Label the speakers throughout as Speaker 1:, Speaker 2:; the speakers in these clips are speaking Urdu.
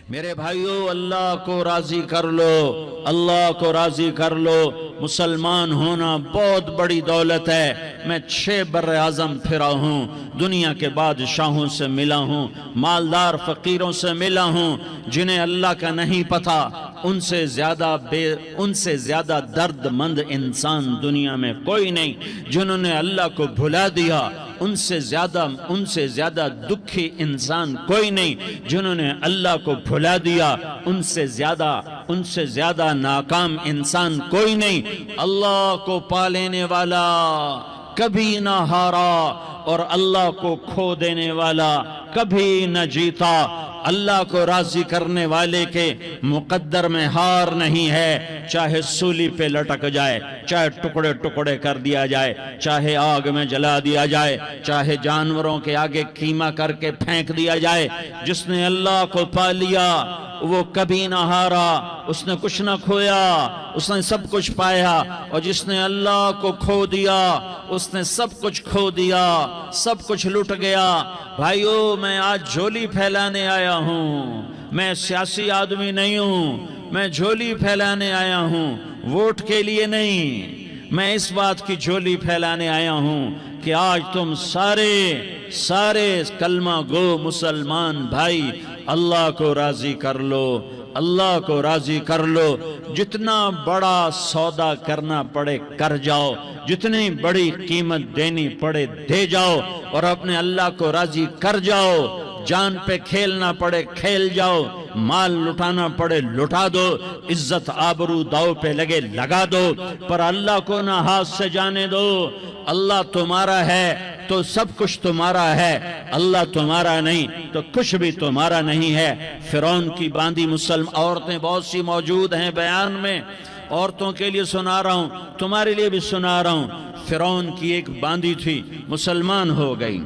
Speaker 1: میرے بھائیو، اللہ کو راضی کر لو، اللہ کو راضی کر لو۔ مسلمان ہونا بہت بڑی دولت ہے۔ میں 6 بر اعظم پھرا ہوں، دنیا کے بادشاہوں سے ملا ہوں، مالدار فقیروں سے ملا ہوں، جنہیں اللہ کا نہیں پتہ ان سے زیادہ درد مند انسان دنیا میں کوئی نہیں۔ جنہوں نے اللہ کو بھلا دیا ان سے زیادہ دکھی انسان کوئی نہیں۔ جنہوں نے اللہ کو بھلا دیا ان سے زیادہ ناکام انسان کوئی نہیں۔ اللہ کو پا لینے والا کبھی نہ ہارا اور اللہ کو کھو دینے والا کبھی نہ جیتا۔ اللہ کو راضی کرنے والے کے مقدر میں ہار نہیں ہے، چاہے سولی پہ لٹک جائے، چاہے ٹکڑے ٹکڑے کر دیا جائے، چاہے آگ میں جلا دیا جائے، چاہے جانوروں کے آگے قیمہ کر کے پھینک دیا جائے۔ جس نے اللہ کو پا لیا وہ کبھی نہ ہارا، اس نے کچھ نہ کھویا، اس نے سب کچھ پایا۔ اور جس نے اللہ کو کھو دیا اس نے سب کچھ کھو دیا، سب کچھ لٹ گیا۔ بھائیو، میں آج جھولی پھیلانے آیا ہوں، میں سیاسی آدمی نہیں ہوں، میں جھولی پھیلانے آیا ہوں، ووٹ کے لیے نہیں۔ میں اس بات کی جھولی پھیلانے آیا ہوں کہ آج تم سارے کلمہ گو مسلمان بھائی اللہ کو راضی کر لو، اللہ کو راضی کر لو۔ جتنا بڑا سودا کرنا پڑے کر جاؤ، جتنی بڑی قیمت دینی پڑے دے جاؤ، اور اپنے اللہ کو راضی کر جاؤ۔ جان پہ کھیلنا پڑے کھیل جاؤ، مال لٹانا پڑے لٹا دو، عزت آبرو داؤ پہ لگے لگا دو، پر اللہ کو نہ ہاتھ سے جانے دو۔ اللہ تمہارا ہے تو سب کچھ تمہارا ہے، اللہ تمہارا نہیں تو کچھ بھی تمہارا نہیں ہے۔ فرعون کی باندھی مسلم عورتیں بہت سی موجود ہیں بیان میں، عورتوں کے لیے سنا رہا ہوں، تمہارے لیے بھی سنا رہا ہوں۔ فرعون کی ایک باندھی تھی، مسلمان ہو گئی۔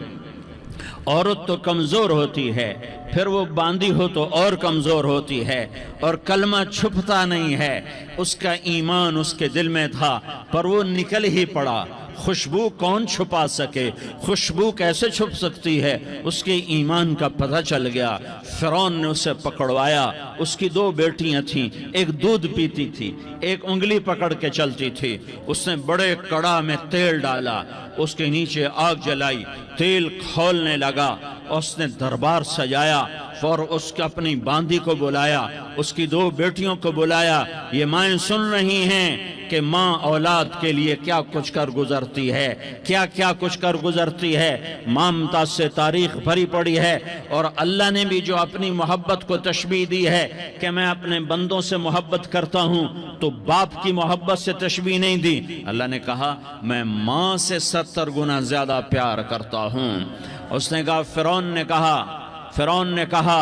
Speaker 1: عورت تو کمزور ہوتی ہے، پھر وہ باندھی ہو تو اور کمزور ہوتی ہے، اور کلمہ چھپتا نہیں ہے۔ اس کا ایمان اس کے دل میں تھا پر وہ نکل ہی پڑا۔ خوشبو کون چھپا سکے، خوشبو کیسے چھپ سکتی ہے؟ اس کے ایمان کا پتہ چل گیا۔ فرعون نے اسے پکڑوایا۔ اس کی 2 بیٹیاں تھیں، ایک دودھ پیتی تھی، ایک انگلی پکڑ کے چلتی تھی۔ اس نے بڑے کڑا میں تیل ڈالا، اس کے نیچے آگ جلائی، تیل کھولنے لگا، اس نے دربار سجایا، اور اس کے اپنی باندھی کو بلایا، اس کی 2 بیٹیوں کو بلایا۔ یہ مائیں سن رہی ہیں کہ ماں اولاد کے لیے کیا کچھ کر گزرتی ہے، کیا کچھ کر گزرتی ہے۔ مامتا سے تاریخ بھری پڑی ہے، اور اللہ نے بھی جو اپنی محبت کو تشبیہ دی ہے کہ میں اپنے بندوں سے محبت کرتا ہوں، تو باپ کی محبت سے تشبیہ نہیں دی۔ اللہ نے کہا میں ماں سے 70 گنا زیادہ پیار کرتا ہوں۔ اس نے کہا فرعون نے کہا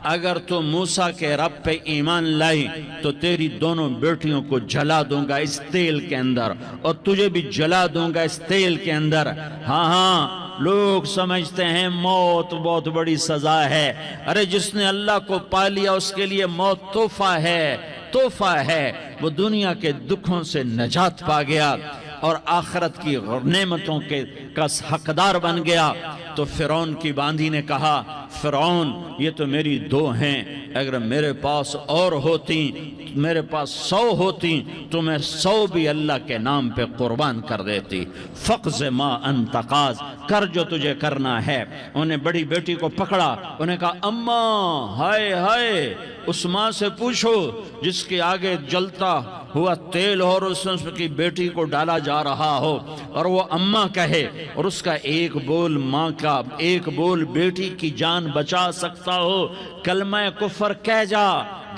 Speaker 1: اگر تو موسیٰ کے رب پہ ایمان لائی تو تیری دونوں بیٹیوں کو جلا دوں گا اس تیل کے اندر، اور تجھے بھی جلا دوں گا اس تیل کے اندر۔ ہاں لوگ سمجھتے ہیں موت بہت بڑی سزا ہے۔ ارے جس نے اللہ کو پا لیا اس کے لیے موت تحفہ ہے۔ وہ دنیا کے دکھوں سے نجات پا گیا اور آخرت کی نعمتوں کا حقدار بن گیا۔ تو فرعون کی باندھی نے کہا فرعون یہ تو میری 2 ہیں، اگر میرے پاس اور ہوتی، میرے پاس 100 ہوتی تو میں 100 بھی اللہ کے نام پہ قربان کر دیتی۔ فقض ما انت قاض، کر جو تجھے کرنا ہے۔ انہیں بڑی بیٹی کو پکڑا، انہیں کہا اماں ہائے اس ماں سے پوچھو جس کے آگے جلتا ہوا تیل اور اس کی بیٹی کو ڈالا جا رہا ہو، اور وہ اماں کہے، اور اس کا ایک بول ماں کا، ایک بول بیٹی کی جان بچا سکتا ہو۔ کلمہ کفر کہہ جا،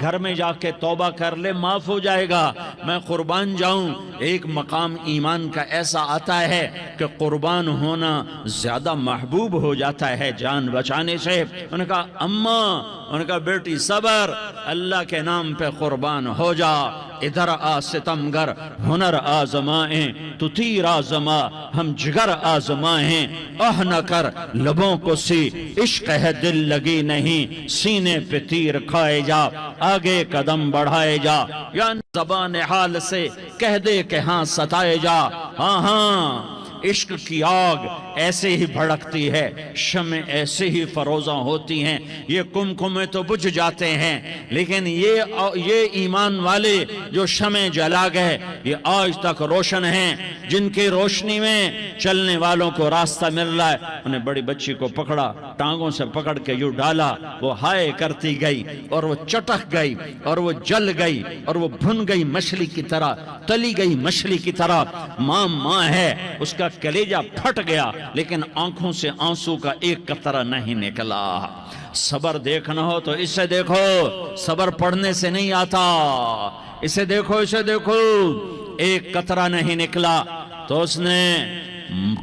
Speaker 1: گھر میں جا کے توبہ کر لے، معاف ہو جائے گا۔ میں قربان جاؤں۔ ایک مقام ایمان کا ایسا آتا ہے کہ قربان ہونا زیادہ محبوب ہو جاتا ہے جان بچانے سے۔ انہوں نے کہا اماں، انہوں نے کہا بیٹی صبر، اللہ کے نام پہ قربان ہو جا۔ ادھر آ ستمگر، ہنر آزمائیں تو تیر آزما، ہم جگر آزمائیں اہ نہ کر لبوں کو سی، عشق ہے دل لگی نہیں، سینے پہ تیر کھائے جا، آگے قدم بڑھائے جا، یا زبان حال سے کہہ دے کہ ہاں ستائے جا۔ ہاں عشق کی آگ ایسے ہی بھڑکتی ہے، شمع ایسے ہی فروزاں ہوتی ہیں، یہ کمکمے تو بجھ جاتے ہیں، لیکن یہ ایمان والے جو شمع جلا گئے یہ آج تک روشن ہیں، جن کی روشنی میں چلنے والوں کو راستہ مل رہا ہے۔ انہیں بڑی بچی کو پکڑا، ٹانگوں سے پکڑ کے یوں ڈالا، وہ ہائے کرتی گئی اور وہ چٹک گئی اور وہ جل گئی اور وہ بھن گئی مچھلی کی طرح، تلی گئی مچھلی کی طرح۔ ماں ہے، اس کا کلیجہ پھٹ گیا، لیکن آنکھوں سے آنسو کا ایک قطرہ نہیں نکلا۔ صبر دیکھنا ہو تو اسے دیکھو، صبر پڑھنے سے نہیں آتا، اسے دیکھو، اسے دیکھو۔ ایک قطرہ نہیں نکلا تو اس نے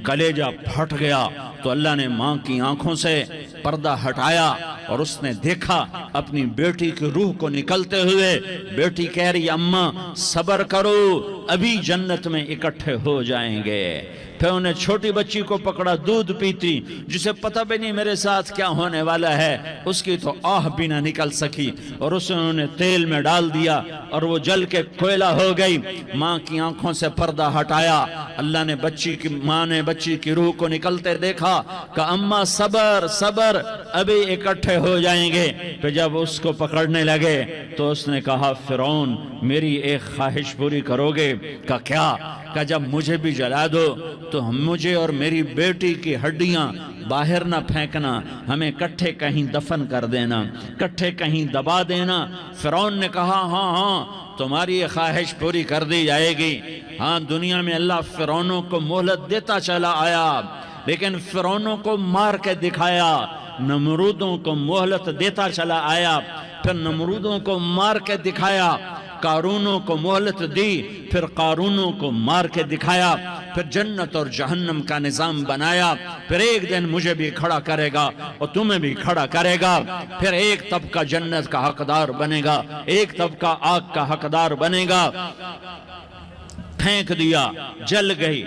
Speaker 1: کلیجہ پھٹ گیا، تو اللہ نے ماں کی آنکھوں سے پردہ ہٹایا اور اس نے دیکھا اپنی بیٹی کی روح کو نکلتے ہوئے۔ بیٹی کہہ رہی اماں صبر کرو، ابھی جنت میں اکٹھے ہو جائیں گے۔ پھر انہیں چھوٹی بچی کو پکڑا، دودھ پیتی، جسے پتہ بھی نہیں میرے ساتھ کیا ہونے والا ہے، اس کی تو آہ بھی نہ نکل سکی، اور اسے انہوں نے تیل میں ڈال دیا اور وہ جل کے کوئلہ ہو گئی۔ ماں کی آنکھوں سے پردہ ہٹایا، اللہ نے ماں نے بچی کی روح کو نکلتے دیکھا کہ اماں صبر صبر، ابھی اکٹھے ہو جائیں گے۔ پھر جب اس کو پکڑنے لگے تو اس نے کہا فرعون میری ایک خواہش پوری کرو گے؟ کہ کیا؟ کہ جب مجھے بھی جلا دو تو مجھے اور میری بیٹی کی ہڈیاں باہر نہ پھینکنا، ہمیں کٹھے کہیں دفن کر دینا، کٹھے کہیں دبا دینا۔ فرعون نے کہا ہاں تمہاری یہ خواہش پوری کر دی جائے گی۔ ہاں دنیا میں اللہ فرعونوں کو مہلت دیتا چلا آیا، لیکن فرعونوں کو مار کے دکھایا، نمرودوں کو مہلت دیتا چلا آیا، پھر نمرودوں کو مار کے دکھایا، قارونوں کو مہلت دی، پھر قارونوں کو مار کے دکھایا، پھر جنت اور جہنم کا نظام بنایا۔ پھر ایک دن مجھے بھی کھڑا کرے گا اور تمہیں بھی کھڑا کرے گا، پھر ایک طبقہ جنت کا حقدار بنے گا، ایک طبقہ آگ کا حقدار بنے گا۔ پھینک دیا، جل گئی،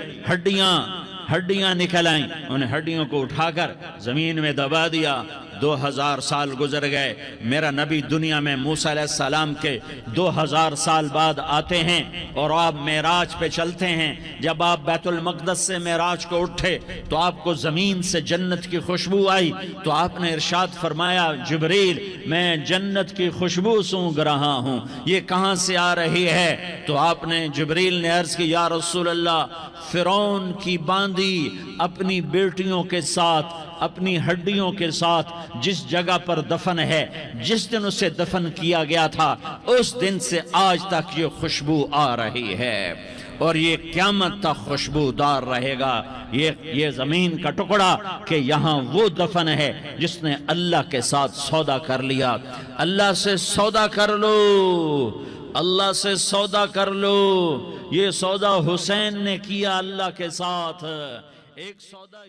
Speaker 1: ہڈیاں نکل آئیں، انہیں ہڈیوں کو اٹھا کر زمین میں دبا دیا۔ 2000 سال گزر گئے، میرا نبی دنیا میں موسیٰ علیہ السلام کے 2000 سال بعد آتے ہیں اور آپ معراج پہ چلتے ہیں۔ جب آپ بیت المقدس سے معراج کو اٹھے تو آپ کو زمین سے جنت کی خوشبو آئی، تو آپ نے ارشاد فرمایا جبریل میں جنت کی خوشبو سونگھ رہا ہوں، یہ کہاں سے آ رہی ہے؟ تو آپ نے جبریل نے عرض کی یا رسول اللہ فرعون کی باندی اپنی بیٹیوں کے ساتھ، اپنی ہڈیوں کے ساتھ جس جگہ پر دفن ہے، جس دن اسے دفن کیا گیا تھا، اس دن سے آج تک یہ خوشبو آ رہی ہے، اور یہ قیامت تک خوشبودار رہے گا۔ یہ زمین کا ٹکڑا کہ یہاں وہ دفن ہے جس نے اللہ کے ساتھ سودا کر لیا۔ اللہ سے سودا کر لو، اللہ سے سودا کر لو۔ یہ سودا حسین نے کیا اللہ کے ساتھ، ایک سودا